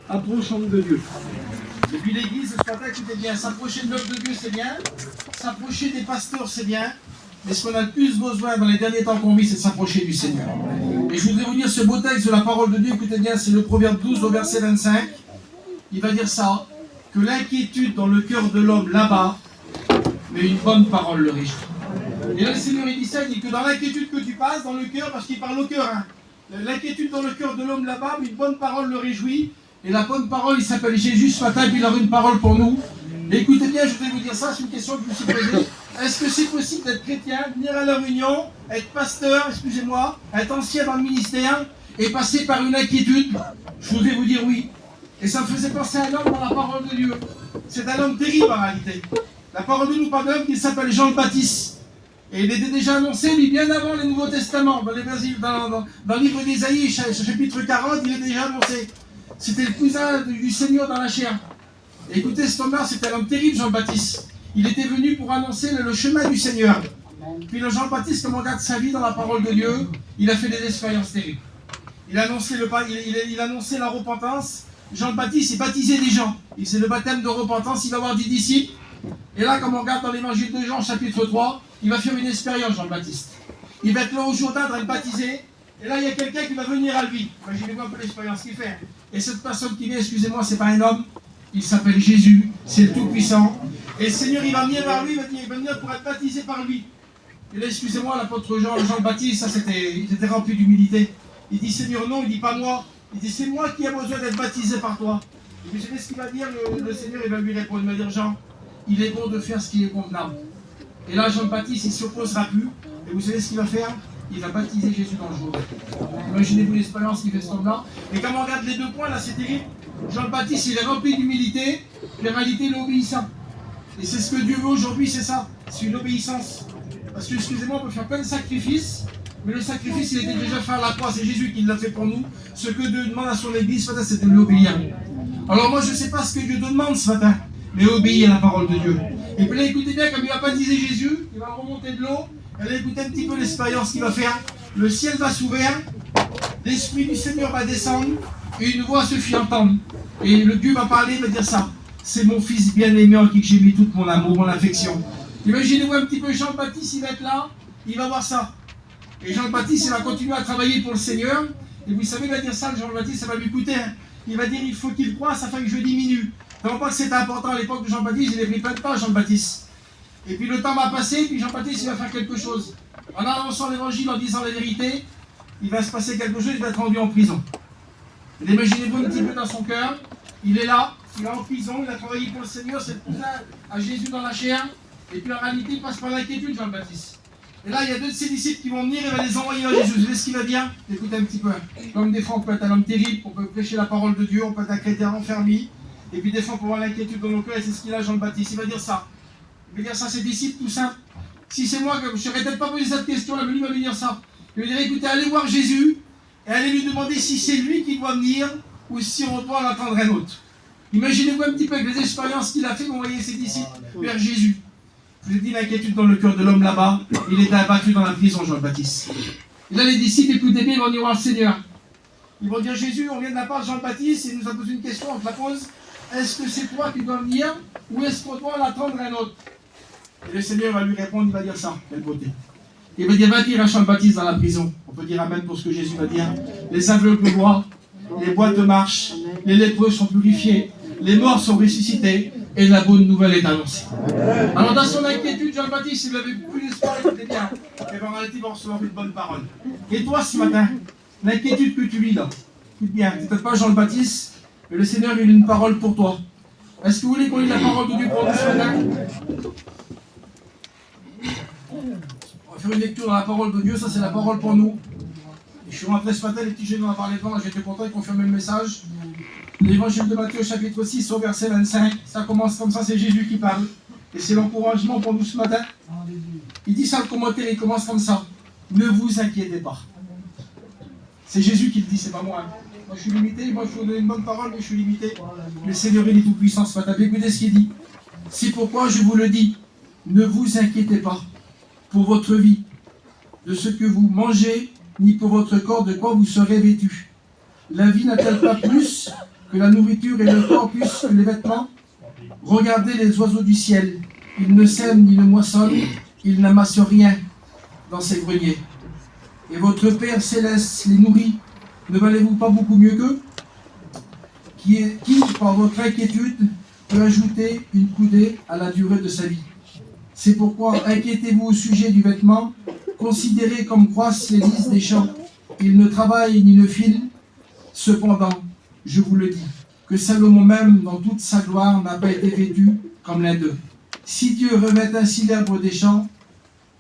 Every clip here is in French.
approchons de Dieu. Depuis l'église, ce matin, écoutez bien, s'approcher de l'œuvre de Dieu, c'est bien. S'approcher des pasteurs, c'est bien. Mais ce qu'on a le plus besoin dans les derniers temps qu'on vit, c'est de s'approcher du Seigneur. Et je voudrais vous dire ce beau texte de la parole de Dieu, écoutez bien, c'est le Proverbe 12 au verset 25. Il va dire ça, que l'inquiétude dans le cœur de l'homme là-bas, mais une bonne parole le réjouit. Et là, le Seigneur, il dit ça, il dit que dans l'inquiétude que tu passes, dans le cœur, parce qu'il parle au cœur, hein, l'inquiétude dans le cœur de l'homme là-bas, mais une bonne parole le réjouit. Et la bonne parole, il s'appelle Jésus ce matin, puis il a une parole pour nous. Et écoutez bien, je voudrais vous dire ça, c'est une question que je me suis posée. Est-ce que c'est possible d'être chrétien, venir à la réunion, être pasteur, excusez-moi, être ancien dans le ministère, et passer par une inquiétude? Je voudrais vous dire oui. Et ça me faisait penser à un homme dans la parole de Dieu. C'est un homme terrible en réalité. La parole de Dieu nous parle d'un homme qui s'appelle Jean le Baptiste. Et il était déjà annoncé, lui, bien avant le Nouveau Testament. Dans le livre d'Ésaïe, chapitre 40, il est déjà annoncé. C'était le cousin du Seigneur dans la chair. Et écoutez, cet homme-là, c'était un homme terrible, Jean le Baptiste. Il était venu pour annoncer le chemin du Seigneur. Puis le Jean le Baptiste, comme on regarde sa vie dans la parole de Dieu, il a fait des expériences terribles. Il annonçait la repentance. Jean le Baptiste, il baptisait des gens. C'est le baptême de repentance, il va avoir des disciples. Et là, comme on regarde dans l'évangile de Jean, chapitre 3, il va faire une expérience, Jean le Baptiste. Il va être là au Jourdain en train de baptiser. Et là, il y a quelqu'un qui va venir à lui. Imaginez-vous un peu l'expérience qu'il fait. Et cette personne qui vient, excusez-moi, c'est pas un homme. Il s'appelle Jésus, c'est le Tout-Puissant. Et le Seigneur, il va venir vers lui, il va venir pour être baptisé par lui. Et là, excusez-moi, l'apôtre Jean le Baptiste, il était rempli d'humilité. Il dit, Seigneur, non, il dit pas moi. Il dit, c'est moi qui ai besoin d'être baptisé par toi. Et vous savez ce qu'il va dire, le Seigneur, il va lui répondre, il va dire, Jean, il est bon de faire ce qui est convenable. Et là, Jean le Baptiste, il ne s'y opposera plus. Et vous savez ce qu'il va faire? Il va baptiser Jésus dans le jour. Imaginez-vous l'expérience qu'il fait cet homme-là. Et quand on regarde les deux points, là, c'est terrible. Jean le Baptiste, il est rempli d'humilité, mais en réalité, il est obéissant. Et c'est ce que Dieu veut aujourd'hui, c'est ça. C'est une obéissance. Parce que, excusez-moi, on peut faire plein de sacrifices, mais le sacrifice, il était déjà fait à la croix. C'est Jésus qui l'a fait pour nous. Ce que Dieu demande à son Église ce matin, c'est de lui obéir. Alors moi, je ne sais pas ce que Dieu demande ce matin, mais obéir à la parole de Dieu. Et puis là, écoutez bien, comme il va baptiser Jésus, il va remonter de l'eau. Et là, écoutez un petit peu l'expérience qu'il va faire. Le ciel va s'ouvrir, l'Esprit du Seigneur va descendre, et une voix se fit entendre. Et le Dieu va parler, il va dire ça. C'est mon fils bien-aimé en qui j'ai mis tout mon amour, mon affection. Imaginez-vous un petit peu Jean le Baptiste, il va être là, il va voir ça. Et Jean le Baptiste, il va continuer à travailler pour le Seigneur. Et vous savez, il va dire ça, Jean le Baptiste, ça va lui coûter. Hein. Il va dire, il faut qu'il croisse afin que je diminue. Tu ne vois pas que c'était important à l'époque de Jean le Baptiste, il est pris plein de pas, Jean le Baptiste. Et puis le temps va passer, puis Jean le Baptiste, il va faire quelque chose. En annonçant l'évangile, en disant la vérité, il va se passer quelque chose, il va être rendu en prison. Et imaginez-vous un petit peu dans son cœur, il est là, il est en prison, il a travaillé pour le Seigneur, c'est le cousin à Jésus dans la chair. Et puis en réalité, il passe par l'inquiétude, Jean le Baptiste. Et là, il y a deux de ses disciples qui vont venir et va les envoyer à Jésus. Vous savez ce qu'il va dire? Écoutez un petit peu. Comme des fois, on peut être un homme terrible, on peut prêcher la parole de Dieu, on peut être un chrétien enfermé. Et puis des fois, on peut avoir l'inquiétude dans nos cœurs, et c'est ce qu'il a, Jean le Baptiste. Il va dire ça. Il va dire ça à ses disciples, tout simple. Si c'est moi, je ne serais peut-être pas posé cette question-là, mais lui va lui dire ça. Il va dire, écoutez, allez voir Jésus, et allez lui demander si c'est lui qui doit venir, ou si on doit en attendre un autre. Imaginez-vous un petit peu avec les expériences qu'il a fait d'envoyer ses disciples vers Jésus. Je vous ai dit l'inquiétude dans le cœur de l'homme là-bas, il était abattu dans la prison, Jean le Baptiste. Et là, les disciples, écoutez bien, ils vont dire voir le Seigneur. Ils vont dire, Jésus, on vient de la part de Jean le Baptiste, il nous a posé une question, on te la pose. Est-ce que c'est toi qui dois venir, ou est-ce qu'on doit l'attendre un autre? Et le Seigneur va lui répondre, il va dire ça, quelle beauté. Il va dire, va dire à Jean le Baptiste dans la prison. On peut dire amen pour ce que Jésus va dire. Les aveugles voient, les boîtes marchent, les lépreux sont purifiés, les morts sont ressuscités, et la bonne nouvelle est annoncée. Alors dans son inquiétude, Jean le Baptiste, il avait plus d'espoir, il était bien. Et bien en réalité, il va recevoir une bonne parole. Et toi ce matin, l'inquiétude que tu vis là, écoute bien, c'est peut-être pas Jean le Baptiste, mais le Seigneur il a une parole pour toi. Est-ce que vous voulez qu'on lise la parole de Dieu pour nous ce matin? On va faire une lecture dans la parole de Dieu, ça c'est la parole pour nous. Et je suis rentré ce matin, les petits jeunes en ont parlé devant, j'étais content, ils confirmaient le message. L'évangile de Matthieu, chapitre 6, au verset 25, ça commence comme ça, c'est Jésus qui parle. Et c'est l'encouragement pour nous ce matin. Il dit ça, le commentaire, il commence comme ça. Ne vous inquiétez pas. C'est Jésus qui le dit, c'est pas moi. Moi je suis limité, moi je vous donne une bonne parole, mais je suis limité. Le Seigneur il est tout puissant ce matin. Écoutez ce qu'il dit. C'est pourquoi je vous le dis, ne vous inquiétez pas pour votre vie, de ce que vous mangez, ni pour votre corps, de quoi vous serez vêtus. La vie n'a-t-elle pas plus que la nourriture et le corps plus que les vêtements. Regardez les oiseaux du ciel. Ils ne sèment ni ne moissonnent, ils n'amassent rien dans ses greniers. Et votre Père céleste les nourrit. Ne valez-vous pas beaucoup mieux qu'eux? Qui, par votre inquiétude, peut ajouter une coudée à la durée de sa vie? C'est pourquoi inquiétez-vous au sujet du vêtement. Considérez comme croissent les lys des champs. Ils ne travaillent ni ne filent. Cependant, je vous le dis, que Salomon même, dans toute sa gloire, n'a pas été vêtu comme l'un d'eux. Si Dieu revêt ainsi l'herbe des champs,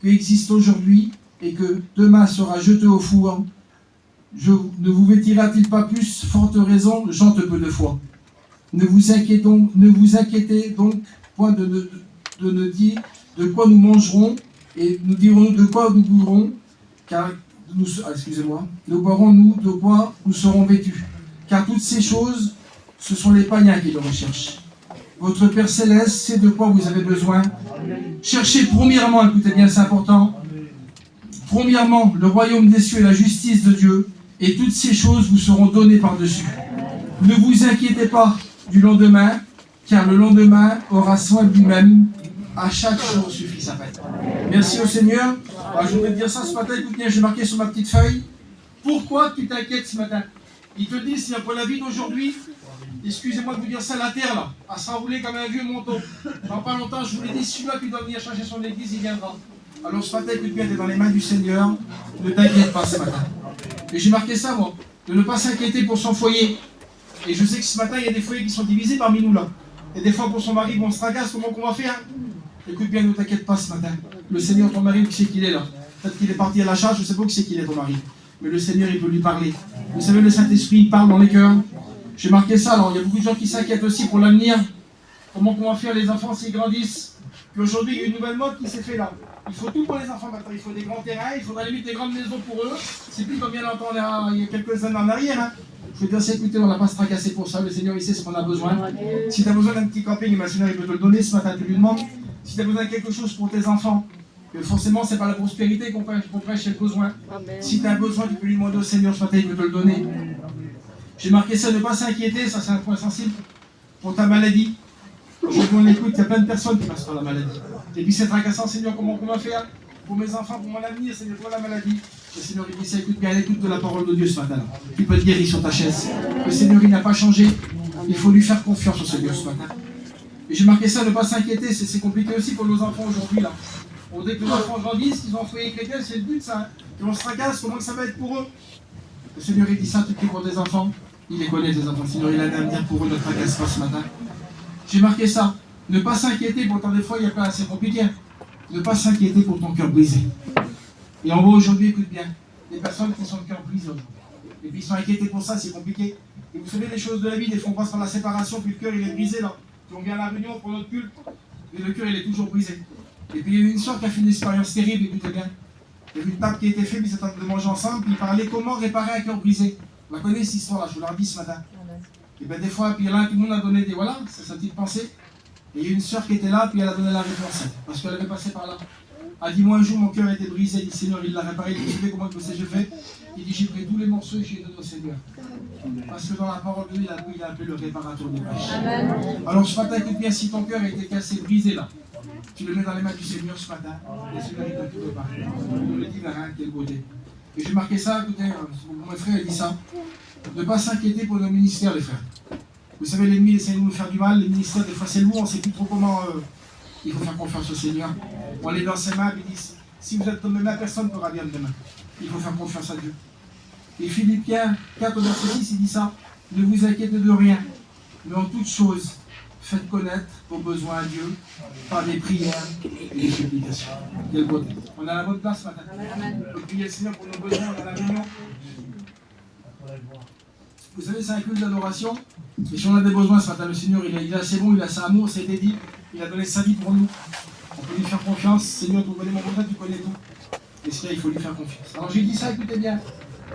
qui existe aujourd'hui, et que demain sera jeté au four, ne vous vêtira-t-il pas plus, forte raison, gens de peu de foi? Ne vous inquiétez donc point de ne dire de quoi nous mangerons, et nous dirons de quoi nous bourrons, car nous boirons-nous de quoi nous serons vêtus. Car toutes ces choses, ce sont les païens qui le recherchent. Votre Père Céleste sait de quoi vous avez besoin. Cherchez premièrement, écoutez bien, c'est important, premièrement le royaume des cieux et la justice de Dieu, et toutes ces choses vous seront données par-dessus. Ne vous inquiétez pas du lendemain, car le lendemain aura soin de lui-même. À chaque jour suffit sa peine. Merci au Seigneur. Alors, je voudrais te dire ça ce matin, écoute bien, j'ai marqué sur ma petite feuille. Pourquoi tu t'inquiètes ce matin? Il te dit, c'est pour la vie d'aujourd'hui. Excusez-moi de vous dire ça, la terre là, à s'enrouler comme un vieux manteau. Dans pas longtemps, je vous l'ai dit, celui-là qui doit venir chercher son église, il viendra. Alors ce matin, écoute bien, tu es dans les mains du Seigneur. Ne t'inquiète pas ce matin. Et j'ai marqué ça, moi, de ne pas s'inquiéter pour son foyer. Et je sais que ce matin, il y a des foyers qui sont divisés parmi nous là. Et des fois, pour son mari, bon, on se tracasse, comment qu'on va faire? Écoute bien, ne t'inquiète pas ce matin. Le Seigneur, ton mari, qui sait qu'il est là? Peut-être qu'il est parti à la charge, je ne sais pas qui c'est qu'il est, ton mari. Mais le Seigneur, il peut lui parler. Vous savez, le Saint-Esprit, il parle dans les cœurs. J'ai marqué ça, alors il y a beaucoup de gens qui s'inquiètent aussi pour l'avenir. Comment on va faire les enfants s'ils grandissent? Puis aujourd'hui, il y a une nouvelle mode qui s'est faite là. Il faut tout pour les enfants maintenant. Il faut des grands terrains, il faudra limite des grandes maisons pour eux. C'est plus comme bien longtemps il y a quelques années en arrière. Hein. Je veux dire, c'est écoutez, on n'a pas se tracasser pour ça. Le Seigneur, il sait ce qu'on a besoin. Si tu as besoin d'un petit camping, le Seigneur, il peut te le donner. Ce matin, tu lui demandes. Si tu as besoin de quelque chose pour tes enfants, forcément, c'est pas la prospérité qu'on prêche, c'est le besoin. Amen. Si tu as un besoin, tu peux lui demander au Seigneur ce matin, il peut te le donner. J'ai marqué ça, ne pas s'inquiéter, ça c'est un point sensible pour ta maladie. Aujourd'hui, on écoute, il y a plein de personnes qui passent par la maladie. Et puis c'est tracassant, Seigneur, comment on va faire pour mes enfants, pour mon avenir, Seigneur, pour la maladie. Le Seigneur, il dit ça, écoute bien, l'écoute de la parole de Dieu ce matin. Tu peux te guérir sur ta chaise. Le Seigneur, il n'a pas changé. Il faut lui faire confiance au Seigneur ce matin. Et j'ai marqué ça, ne pas s'inquiéter, c'est compliqué aussi pour nos enfants aujourd'hui là. On dit que nos enfants grandissent, qu'ils ont un foyer chrétien, c'est le but ça. Et on se tracasse, comment ça va être pour eux? Le Seigneur il dit ça, tu pries pour des enfants. Il les connaît, tes enfants. Le Seigneur il a à me dire pour eux, ne tracasse pas ce matin. J'ai marqué ça, ne pas s'inquiéter, pourtant des fois il n'y a pas assez compliqué. Ne pas s'inquiéter pour ton cœur brisé. Et on voit aujourd'hui, écoute bien, des personnes qui sont le cœur brisé aujourd'hui. Et puis ils sont inquiétés pour ça, c'est compliqué. Et vous savez les choses de la vie, des fois on passe par la séparation, puis le cœur il est brisé là. Puis on vient à la réunion pour notre culte, et le cœur il est toujours brisé. Et puis il y a eu une soeur qui a fait une expérience terrible, écoutez bien. Il y a eu une table qui a été faite, puis ils de manger ensemble, puis ils parlaient comment réparer un cœur brisé. On la connaît cette histoire-là, je vous l'ai dit ce matin. Et bien des fois, puis là, tout le monde a donné des voilà, c'est sa petite pensée. Et il y a une soeur qui était là, puis elle a donné la réponse, parce qu'elle avait passé par là. Elle a dit, moi un jour mon cœur était brisé, il dit Seigneur, il l'a réparé, il dit, vous savez comment j'ai fait? Il dit, j'ai pris tous les morceaux et j'ai donné au Seigneur. Parce que dans la parole de Dieu, il a appelé le réparateur des péchés. Alors ce matin, écoute bien, si ton cœur a été cassé, brisé là, tu le mets dans les mains du Seigneur ce matin, et le Seigneur il te tout répare. Il le dit, quelle beauté. Et j'ai marqué ça, écoutez, mon frère il dit ça, de ne pas s'inquiéter pour nos ministères, les frères. Vous savez, l'ennemi essaie de nous faire du mal, les ministères, des fois c'est lourd, on ne sait plus trop comment. Il faut faire confiance au Seigneur. On est dans ses mains, il dit, si vous êtes dans mes mains, personne ne pourra bien demain. Il faut faire confiance à Dieu. Et Philippiens 4, verset 6, il dit ça, ne vous inquiétez de rien, mais en toutes choses, faites connaître vos besoins à Dieu par des prières et des supplications. Quelle beauté. On a la bonne place ce matin. On peut prier le Seigneur pour nos besoins, on a la réunion. Vous savez, c'est un culte d'adoration. Et si on a des besoins ce matin, le Seigneur, il est assez bon, il a sa amour, c'était dit. Il a donné sa vie pour nous. On peut lui faire confiance. Seigneur, tu connais mon besoin, tu connais tout. Et c'est là, il faut lui faire confiance. Alors j'ai dit ça, écoutez bien.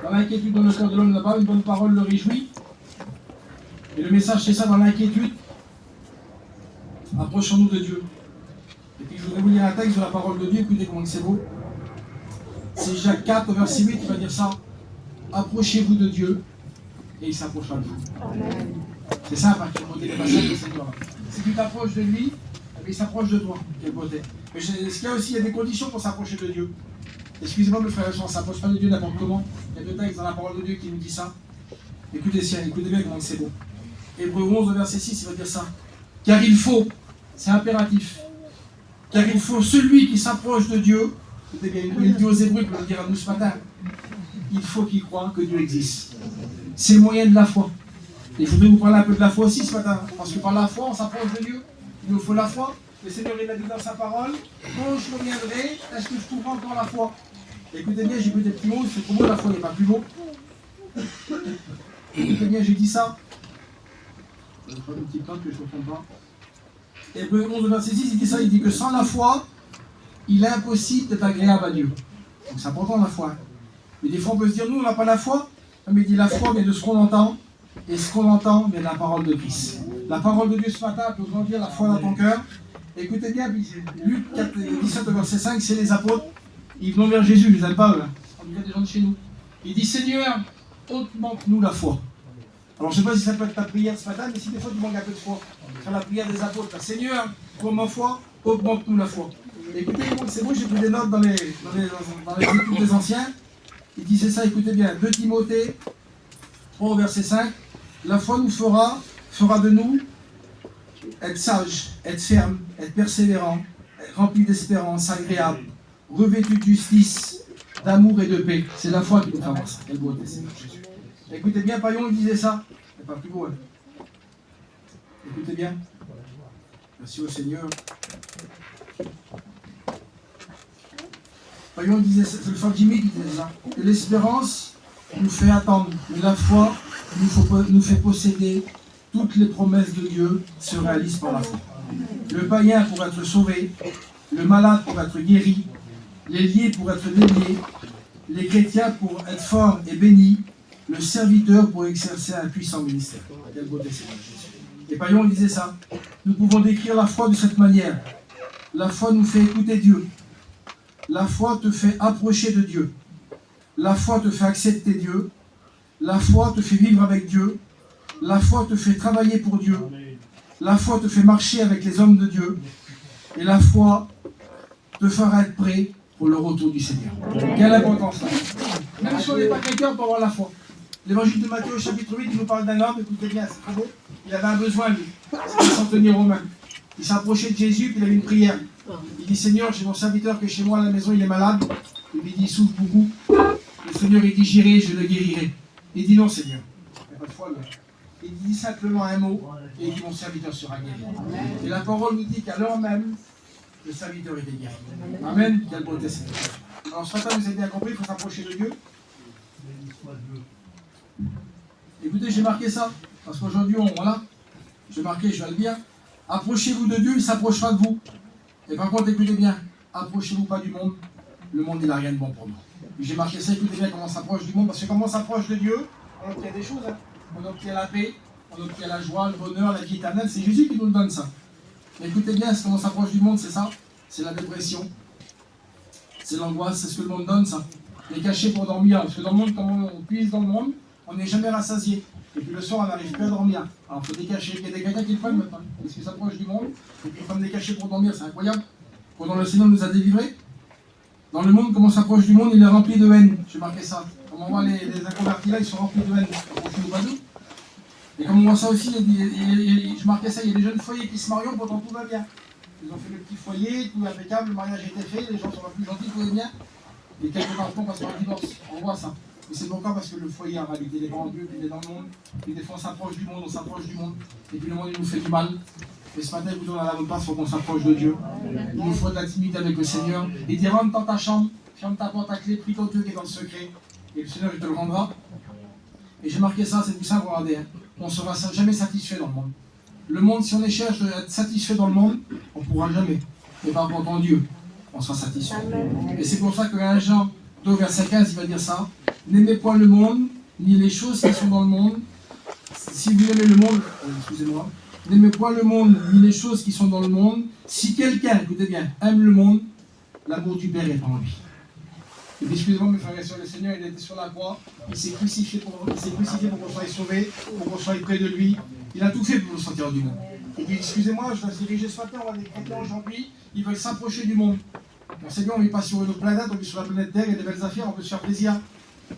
Dans l'inquiétude dans le cœur de l'homme là-bas, une bonne parole le réjouit. Et le message, c'est ça, dans l'inquiétude. Approchons-nous de Dieu. Et puis je voudrais vous lire un texte de la parole de Dieu, écoutez comment c'est beau. C'est Jacques 4, verset 8, qui va dire ça. Approchez-vous de Dieu, et il s'approchera de vous. Amen. C'est ça, par quelle beauté les passages du Seigneur. Si tu t'approches de lui, il s'approche de toi. Quelle beauté. Mais ce qu'il y a aussi, il y a des conditions pour s'approcher de Dieu. Excusez-moi, mes frères et sœurs, on ne s'approche pas de Dieu n'importe comment. Il y a deux textes dans la parole de Dieu qui nous dit ça. Écoutez bien comment c'est beau. Hébreux 11, verset 6, il va dire ça. Car il faut, c'est impératif, car il faut celui qui s'approche de Dieu, écoutez bien, il dit aux Hébreux, pour le dire à nous ce matin, il faut qu'il croie que Dieu existe. C'est le moyen de la foi. Il faudrait vous parler un peu de la foi aussi ce matin, parce que par la foi, on s'approche de Dieu. Il nous faut la foi. Le Seigneur, il a dit dans sa parole, quand je reviendrai, est-ce que je trouverai encore la foi? Écoutez bien, j'ai vu des petits mots, c'est trop beau la foi, il n'est pas plus beau. Écoutez bien, j'ai dit ça. Je vais faire une petite note que je ne comprends pas. Hébreux 11, verset 6, il dit ça, il dit que sans la foi, il est impossible d'être agréable à Dieu. Donc c'est important la foi. Mais des fois on peut se dire, nous on n'a pas la foi. Mais il dit la foi vient de ce qu'on entend, et ce qu'on entend vient de la parole de Christ. La parole de Dieu ce matin peut grandir la foi dans ton cœur. Écoutez bien, Luc 17, verset 5, c'est les apôtres. Ils vont vers Jésus, ils ne les aiment pas eux. On vient des gens de chez nous. Il dit, Seigneur, augmente-nous la foi. Alors je ne sais pas si ça peut être ta prière ce matin, mais si des fois tu manques un peu de foi, faire la prière des apôtres, Seigneur, pour ma foi, augmente-nous la foi. Écoutez, c'est bon, j'ai pris des notes dans les études des anciens. Il disait ça, écoutez bien, 2 Timothée 3, verset 5, la foi nous fera de nous être sages, être fermes, être persévérants, être remplis d'espérance, agréables, revêtus de justice, d'amour et de paix. C'est la foi qui nous fait avoir ça. Quelle beauté, Seigneur Jésus. Écoutez bien, Paillon, il disait ça. C'est pas plus beau, hein. Écoutez bien. Merci au Seigneur. Paillon disait ça, c'est le frère Jimmy qui disait ça. Que l'espérance nous fait attendre, mais la foi nous fait posséder toutes les promesses de Dieu se réalisent par la foi. Le païen pour être sauvé, le malade pour être guéri, les liés pour être déliés, les chrétiens pour être forts et bénis, le serviteur pour exercer un puissant ministère. Quelle beauté, Seigneur Jésus. Et Paillon disait ça. Nous pouvons décrire la foi de cette manière. La foi nous fait écouter Dieu. La foi te fait approcher de Dieu. La foi te fait accepter Dieu. La foi te fait vivre avec Dieu. La foi te fait travailler pour Dieu. La foi te fait marcher avec les hommes de Dieu. Et la foi te fera être prêt pour le retour du Seigneur. Quelle importance là. Même si on n'est pas chrétien, on peut avoir la foi. L'évangile de Matthieu au chapitre 8, il nous parle d'un homme, écoutez bien, c'est très beau. Il avait un besoin, lui. C'était s'en tenir aux mains. Il s'approchait de Jésus, puis il avait une prière. Il dit, Seigneur, j'ai mon serviteur qui est chez moi à la maison, il est malade. Et puis il dit, il souffre beaucoup. Le Seigneur, il dit, j'irai, je le guérirai. Il dit, non, Seigneur. Il n'y a pas de foi, là. Il dit simplement un mot, et il dit, mon serviteur sera guéri. Et la parole nous dit qu'à l'heure même, le serviteur était guéri. Amen. Quelle beauté, Seigneur. Alors ce matin, vous avez bien compris, il faut s'approcher de Dieu. Écoutez, j'ai marqué ça, parce qu'aujourd'hui, voilà, j'ai marqué, je vais le dire, approchez-vous de Dieu, il s'approchera de vous. Et par contre, écoutez bien, approchez-vous pas du monde, le monde, il n'a rien de bon pour nous. J'ai marqué ça, écoutez bien comment on s'approche du monde, parce que quand on s'approche de Dieu, on obtient des choses, hein. On obtient la paix, on obtient la joie, le bonheur, la vie éternelle, c'est Jésus qui nous le donne ça. Mais écoutez bien, comment on s'approche du monde, c'est ça, c'est la dépression, c'est l'angoisse, c'est ce que le monde donne, ça. Les cachets pour dormir, parce que dans le monde, quand on puise dans le monde, on n'est jamais rassasié. Et puis le soir, on n'arrive plus à dormir. Alors il faut des cachets. Il y a des chrétiens qui le prennent maintenant. Parce qu'ils s'approchent du monde. Et puis ils prennent des cachets pour dormir. C'est incroyable. Pendant le Seigneur nous a délivrés. Dans le monde, comme on s'approche du monde, il est rempli de haine. J'ai marqué ça. Comme on voit les inconvertis là, ils sont remplis de haine. Et comme on voit ça aussi, je marquais ça, il y a des jeunes foyers qui se marient, pourtant tout va bien. Ils ont fait le petit foyer, tout impeccable, le mariage a été fait, les gens sont plus gentils, tout est bien. Et quelques enfants passent par le divorce. On voit ça. Mais c'est pourquoi? Parce que le foyer en réalité il est pas en Dieu, il est dans le monde. Et des fois on s'approche du monde, et puis le monde il nous fait du mal. Et ce matin, écoutez, on a la bonne place pour qu'on s'approche de Dieu. Il nous faut de l'intimité avec le Seigneur. Et dit rentre dans ta chambre, ferme ta porte à clé, prie ton Dieu qui est dans le secret. Et le Seigneur il te le rendra. Et j'ai marqué ça, c'est tout simple, regardez. Hein. On ne sera jamais satisfait dans le monde. Le monde, si on cherche à être satisfait dans le monde, on ne pourra jamais. Mais par contre en Dieu, on sera satisfait. Et c'est pour ça que 1 Jean 2, verset 15, il va dire ça. N'aimez point le monde, ni les choses qui sont dans le monde. Si vous aimez le monde, excusez-moi, n'aimez point le monde, ni les choses qui sont dans le monde. Si quelqu'un, écoutez bien, aime le monde, l'amour du Père est en lui. Et puis, excusez-moi, mes frères et sœurs, le Seigneur, il était sur la croix, il s'est crucifié pour qu'on soit sauvé, pour qu'on soit près de lui. Il a tout fait pour nous sortir du monde. Il dit, excusez-moi, je dois se diriger ce matin, on va des chrétiens aujourd'hui, ils veulent s'approcher du monde. On sait bien, on n'est pas sur une autre planète, on est sur la planète Terre, il y a des belles affaires, on peut se faire plaisir.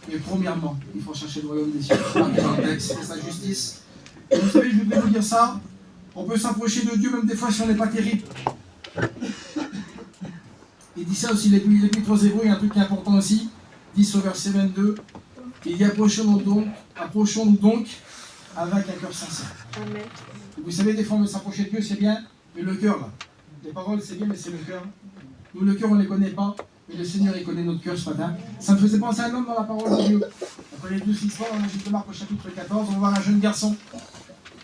Mais premièrement, il faut chercher le royaume des cieux, dans le texte, c'est sa justice. Et vous savez, je voudrais vous dire ça, on peut s'approcher de Dieu même des fois si on n'est pas terrible. Il dit ça aussi, l'Épître aux Hébreux, il y a un truc qui est important aussi, 10 au verset 22, il dit approchons-nous donc avec un cœur sincère. Amen. Vous savez, des fois on veut s'approcher de Dieu, c'est bien, mais le cœur là, les paroles c'est bien, mais c'est le cœur. Nous, le cœur, on ne les connaît pas, mais le Seigneur, il connaît notre cœur ce matin. Ça me faisait penser à un homme dans la parole de Dieu. Après les 12 histoires, dans l'Évangile de Marc au chapitre 14, on voit un jeune garçon.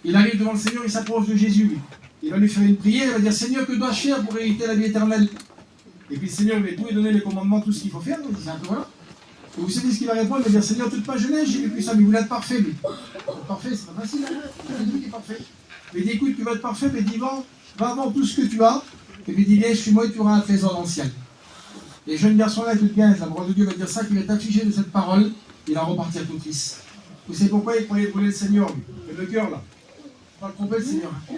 Il arrive devant le Seigneur, il s'approche de Jésus, lui. Il va lui faire une prière, il va dire, Seigneur, que dois-je faire pour hériter la vie éternelle? Et puis le Seigneur, il va tout lui donner les commandements, tout ce qu'il faut faire. Il dit, un peu voilà. Et vous savez ce qu'il va répondre? Il va dire, Seigneur, toute ma jeunesse, j'ai vécu ça, mais vous l'êtes parfait, lui. Parfait, c'est pas facile, hein? C'est Jésus qui est parfait. Mais il dit, écoute, tu vas être parfait, mais dis, va avant tout ce que tu as. Et puis il dit, viens, suis-moi et tu auras un trésor dans le ciel. Et le jeune garçon-là, écoute bien, la parole de Dieu va dire ça, qu'il va être affligé de cette parole, il va repartir tout triste. Vous savez pourquoi il croyait brûler le Seigneur, lui? Et le cœur, là. Tu peux pas le tromper, le Seigneur. Tu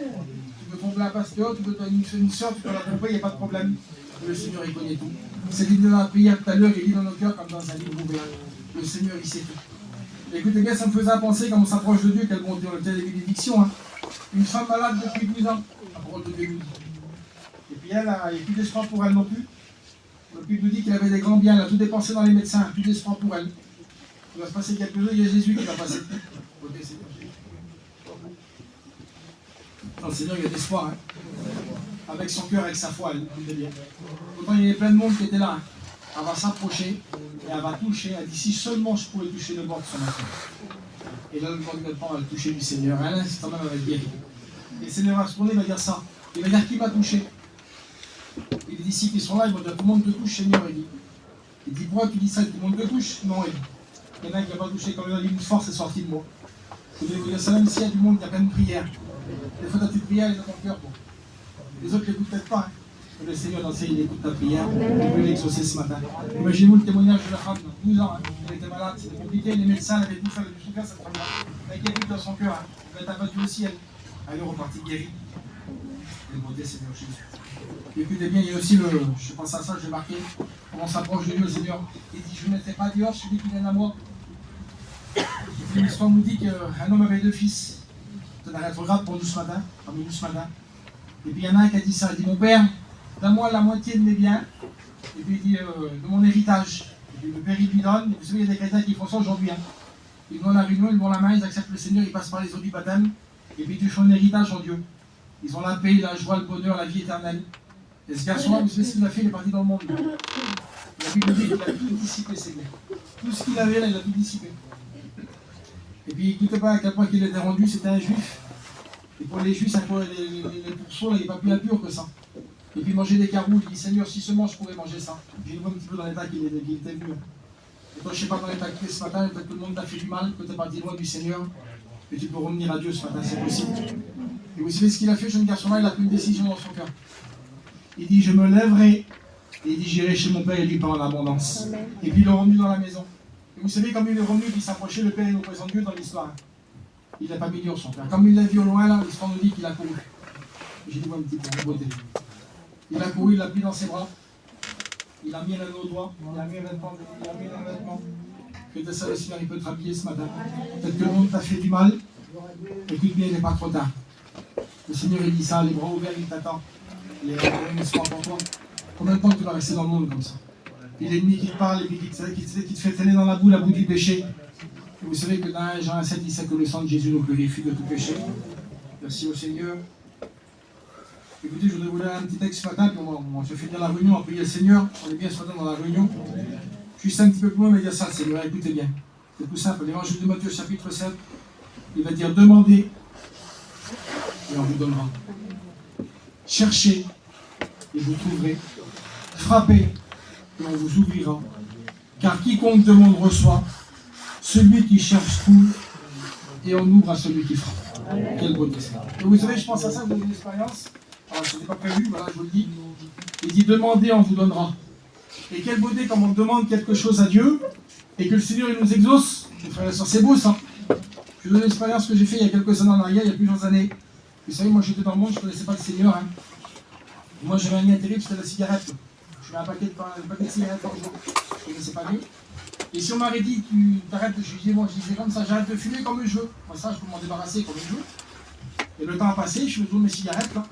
peux tromper un pasteur, tu peux une soeur, tu peux la tromper, il n'y a pas de problème. Le Seigneur, il connaît tout. C'est dit dans la prière tout à l'heure, il dit dans nos cœurs comme dans un livre ouvert. Le Seigneur, il sait tout. Écoutez bien, ça me faisait penser, quand on s'approche de Dieu, quel bon Dieu, on était des bénédictions. Hein. Une femme malade depuis 12 ans, la parole de Dieu nous dit. Et puis elle, il n'y a plus d'espoir pour elle non plus. Le Bible nous dit qu'il avait des grands biens, elle a tout dépensé dans les médecins, plus d'espoir pour elle. Il va se passer quelques jours, il y a Jésus qui va passer. Dans le Seigneur, il y a d'espoir. Hein. Avec son cœur, avec sa foi, elle écoutez bien. Pourtant, il y avait plein de monde qui était là. Hein. Elle va s'approcher et elle va toucher. Elle dit, si seulement je pouvais toucher le bord de son enfant. Et là, le bord de notre part va le toucher du Seigneur. À l'instant même, elle va être guérie. Et le Seigneur va se tourner, il va dire ça. Il va dire, qui m'a touché? Et les disciples qui sont là, ils vont dire, tout le monde te touche, Seigneur. Il dit, pourquoi tu dis ça? Tout le monde te touche? Non, il dit. Il y en a qui n'a pas touché, quand il dit, une force est sortie de moi. Je vais vous dire ça, même s'il y a du monde, il y a plein de prières. Des fois, ta petite prière, elle est dans ton cœur. Bon. Les autres ne l'écoutent peut-être pas. Hein. Le Seigneur, dans le ciel, il écoute ta prière. Il veut l'exaucer ce matin. Imaginez-vous le témoignage de la femme, 12 ans. Hein. Elle était malade, c'était compliqué. Les médecins avaient tout fait, elle avait tout souffert, cette femme-là. Elle a guéri dans son cœur. Hein. Elle va être abattue au ciel. Elle est repartie guérie. Et le beauté, Seigneur Jésus. Écoutez bien, il y a aussi je pense à ça, j'ai marqué, on s'approche de Dieu, le Seigneur. Il dit, je ne mettrai pas dehors celui qui vient à moi. L'histoire nous dit qu'un homme avait 2 fils. C'est un rétrograde pour nous ce matin, parmi nous ce matin. Et puis il y en a un qui a dit ça, il dit, mon père, donne-moi la moitié de mes biens, et puis il dit, de mon héritage. Et puis le père, il lui donne, et vous savez, il y a des chrétiens qui font ça aujourd'hui. Hein. Ils vont à la réunion, ils vont la main, ils acceptent le Seigneur, ils passent par les eaux du baptême, et puis ils touchent un héritage en Dieu. Ils ont la paix, la joie, le bonheur, la vie éternelle. Et ce garçon-là, vous savez ce qu'il a fait, il est parti dans le monde. La Bible dit qu'il a tout dissipé, c'est bien. Tout ce qu'il avait là, il a tout dissipé. Et puis, écoutez pas à quel point qu'il était rendu, c'était un juif. Et pour les juifs, les pourceaux, il n'est pas plus impur que ça. Et puis, manger des carottes, il dit, Seigneur, si seulement je pourrais manger ça. J'ai vu un petit peu dans l'état qu'il était venu. Et toi, je ne sais pas dans l'état qu'il est ce matin, peut-être que le monde t'a fait du mal, que tu es parti loin du Seigneur. Et tu peux revenir à Dieu ce matin, c'est possible. Et vous savez ce qu'il a fait, ce jeune garçon-là, il a pris une décision dans son cœur. Il dit, je me lèverai, et il dit, j'irai chez mon père et lui parler en abondance. Amen. Et puis il est revenu dans la maison. Et vous savez, comme il est revenu, il s'approchait, le père, il nous présente Dieu dans l'histoire. Il n'a pas mis dur son père. Comme il l'a vu au loin, là, l'histoire nous dit qu'il a couru. J'ai dit, moi, un petit peu de beauté. Il a couru, il l'a pris dans ses bras. Il a mis un anneau au doigt, il a mis un vêtement. Que ça, le Seigneur, il peut te rhabiller ce matin. Peut-être que le monde t'a fait du mal. Écoute bien, il n'est pas trop tard. Le Seigneur, il dit ça, les bras ouverts, il t'attend. Il est un espoir pour toi. Combien de temps tu vas rester dans le monde comme ça? Et l'ennemi qui te parle, et puis qui te fait traîner dans la boue du péché. Et vous savez que dans Jean 7, il sait que le sang de Jésus nous purifie de tout péché. Merci au Seigneur. Écoutez, je voudrais vous lire un petit texte ce matin, puis on se fait bien la réunion, on va prier le Seigneur. On est bien ce matin dans la réunion. Juste un petit peu plus loin, mais il y a ça, le Seigneur, écoutez bien. C'est tout simple. L'évangile de Matthieu, chapitre 7, il va dire, demandez, et on vous donnera. Cherchez, et vous trouverez. Frappez, et on vous ouvrira. Car quiconque demande reçoit, celui qui cherche trouve, et on ouvre à celui qui frappe. Quelle beauté ça. Et vous savez, je pense à ça, vous avez une expérience. Alors, ce n'était pas prévu, voilà, je vous le dis. Il dit, demandez, on vous donnera. Et quelle beauté quand on demande quelque chose à Dieu, et que le Seigneur il nous exauce. C'est beau ça. Je vous donne l'expérience que j'ai fait il y a quelques années en arrière, il y a plusieurs années. Vous savez, moi j'étais dans le monde, je ne connaissais pas le Seigneur. Hein. Moi j'avais un lien terrible, c'était la cigarette. Je mets un paquet de cigarettes par jour. Je ne connaissais pas mieux. Et si on m'avait dit, tu t'arrêtes, je disais, moi je disais comme ça, j'arrête de fumer comme je veux. Moi ça, je peux m'en débarrasser comme je veux. Et le temps a passé, je me tourne mes cigarettes là.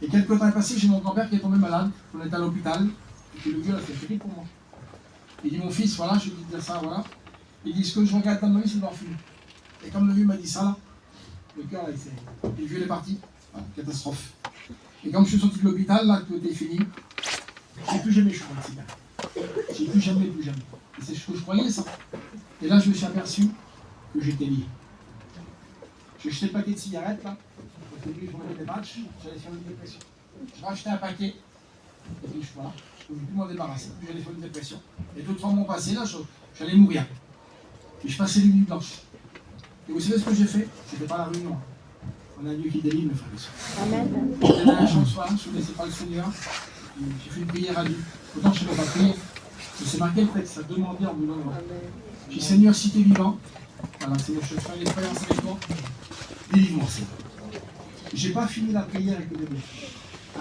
Et quelques temps est passé, j'ai mon grand-père qui est tombé malade, on était à l'hôpital. Et puis le vieux, là, c'est terrible pour moi. Il dit, mon fils, voilà, je lui dis ça, voilà. Il dit, ce que je regarde dans ma vie, c'est de m'en fumer. Et comme le vieux m'a dit ça, là, le cœur, là, le vieux, il est parti. Voilà, catastrophe. Et quand je suis sorti de l'hôpital, là, tout était fini, j'ai plus jamais fumé de cigarette. J'ai plus jamais. Et c'est ce que je croyais, ça. Et là, je me suis aperçu que j'étais lié. J'ai jeté le paquet de cigarettes, là. Au début, je regardais des matchs, j'allais faire une dépression. Je rachetais un paquet, et puis voilà, je ne pouvais plus m'en débarrasser, puis j'allais faire une dépression. Et d'autres fois m'ont passé, là, j'allais mourir. Et je passais les nuits blanches. Et vous savez ce que j'ai fait? C'était pas la réunion. On a Dieu qui délivre, mes frères et sœurs. Amen. J'étais dans un champ soir, je ne connaissais pas le Seigneur. J'ai fait une prière à Dieu. Autant je ne sais pas prier. Mais c'est marqué le texte, ça demandait en me donnant. J'ai dit, Seigneur, si tu es vivant, voilà, Seigneur, je fais une expérience avec toi, délivre-moi, Seigneur. Je n'ai pas fini la prière avec le bébé.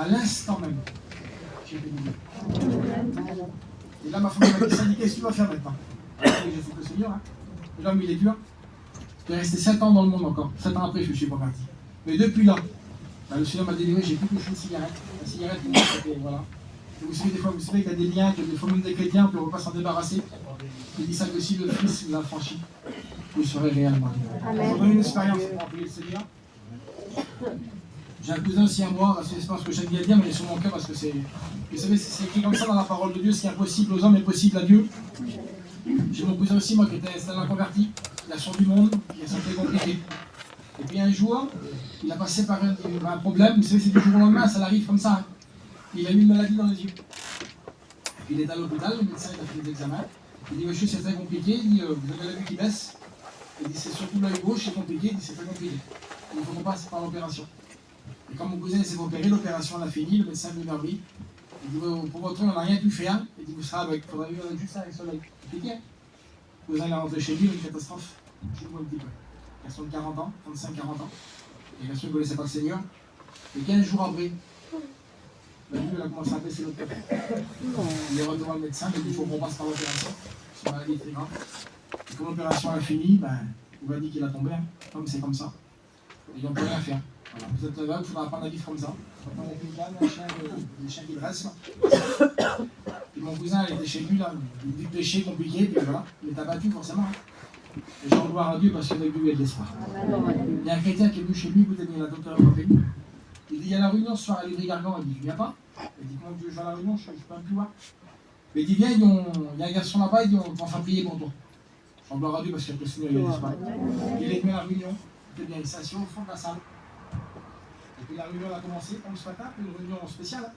À l'instant même, j'ai été délivré. Et là, ma femme m'a dit, ça dit, qu'est-ce que tu vas faire maintenant? J'ai fait le Seigneur, hein. Et l'homme, il est dur. J'ai resté 7 ans dans le monde encore. 7 ans après, je me suis converti. Mais depuis là, le Seigneur m'a délivré, j'ai plus touché une cigarette. La cigarette, c'était, voilà. Et vous savez, des fois, vous savez qu'il y a des liens, que des fois même des chrétiens, on ne peut pas s'en débarrasser. Il dit ça que si le Fils l'a franchi, vous serez réellement libre. Je vous donne une expérience pour appeler le Seigneur. J'ai un cousin aussi à moi, c'est l'expérience que j'aime bien dire, mais il est sur mon cœur parce que c'est. Vous savez, c'est écrit comme ça dans la parole de Dieu, ce qui est impossible aux hommes est possible à Dieu. J'ai mon cousin aussi, moi, qui était un converti. Il a changé du monde, il a senti compliqué. Et puis un jour, il a passé par un problème, vous savez, c'est du jour au lendemain, ça arrive comme ça. Hein. Il a eu une maladie dans les yeux. Et puis il est à l'hôpital, le médecin il a fait des examens. Il dit, monsieur, c'est très compliqué, il dit, vous avez la vue qui baisse. Il dit, c'est surtout l'œil gauche, c'est compliqué, il dit, c'est très compliqué. Il faut qu'on passe par l'opération. Et quand mon cousin s'est opéré, l'opération l'a fini, le médecin lui a dit, il dit, pour votre œil, on n'a rien pu faire. Il dit, vous serez avec, il faudra vivre avec juste ça, avec son œil. Compliqué. Le cousin il est rentré chez lui, une catastrophe. Je vous un petit peu. Question de 40 ans, 35-40 ans. Et bien sûr, il ne connaissait pas le Seigneur. Et 15 jours après, la vue, elle a commencé à baisser l'autre côté. Il est revenu voir le médecin, il dit, il faut qu'on passe par l'opération. C'est une maladie très grave. Et quand l'opération a fini, ben, on va dire qu'il a tombé, hein. Comme c'est comme ça. Et ils n'ont plus rien à faire. Voilà. Vous êtes là, il faudra apprendre à vivre comme ça. Maintenant, il y a une canne, des chiens qui dressent. Et mon cousin, il était chez lui, là, il dit péché compliqué, puis voilà, il est abattu forcément. Hein. Et j'en gloire à Dieu parce qu'avec lui, il y a de l'espoir. Il y a un chrétien qui est venu chez lui, écoutez bien, la docteur Européenne. Il dit, il y a la réunion ce soir à Livry-Gargan. Il dit, tu viens pas? Il dit, comment tu veux jouer à la réunion? Je ne peux même plus voir. Mais il dit, viens, il y a un garçon là-bas, il dit, on va faire prier pour toi. J'en gloire à Dieu parce que le Seigneur, il y a de l'espoir. Il est venu à la réunion, écoutez bien, il s'est assis au fond de la salle. Et puis la réunion a commencé, comme ce matin, une réunion spéciale.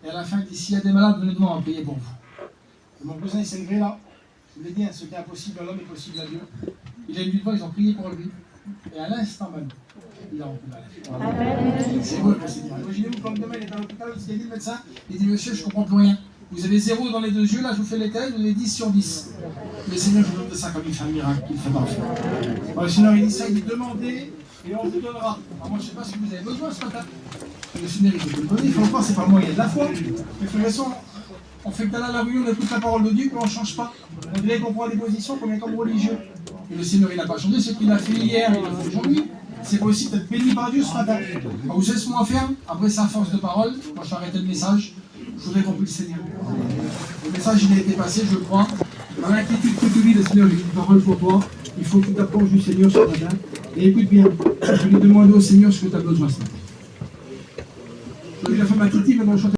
Et à la fin, il dit, s'il y a des malades, venez devant, on va prier pour vous. Et mon cousin, il s'est levé là. Je vous l'ai dit, hein, ce qui est impossible à l'homme est possible à Dieu. Il a une devant, ils ont prié pour lui. Et à l'instant même, il a repris la lèvre. C'est beau le Seigneur. Imaginez-vous, comme demain, il est à l'hôpital, il dit le médecin, il dit, monsieur, je ne comprends plus rien. Vous avez 0 dans les 2 yeux, là, je vous fais les tests, vous avez 10 sur 10. Le Seigneur, je vous donne de ça comme il fait un miracle, il fait parfait. Le Seigneur, il dit ça, il dit, demandez, et on vous donnera. Alors, moi, je ne sais pas ce que vous avez besoin ce matin. Le Seigneur, il peut le donner, il faut le croire, c'est pas le moyen de la foi. Mais frères et sœurs, on fait que là, la réunion, on écoute la parole de Dieu, puis on ne change pas. On dirait qu'on prend des positions qu'on est comme religieux. Et le Seigneur, il n'a pas changé, ce qu'il a fait hier, il a fait aujourd'hui. C'est possible d'être béni par Dieu ce matin. Alors, vous savez ce qu'on va faire? Après, c'est à force de parole. Moi, je vais arrêter le message. Je voudrais qu'on puisse le Seigneur. Le message, il a été passé, je crois. Dans l'inquiétude que tu vis, le Seigneur, j'ai une parole pour toi. Il faut que tu t'approches du Seigneur ce matin. Et écoute bien, je vais demander au Seigneur ce que tu as besoin ce matin. Je vais la faire ma titi, mais on va chanter.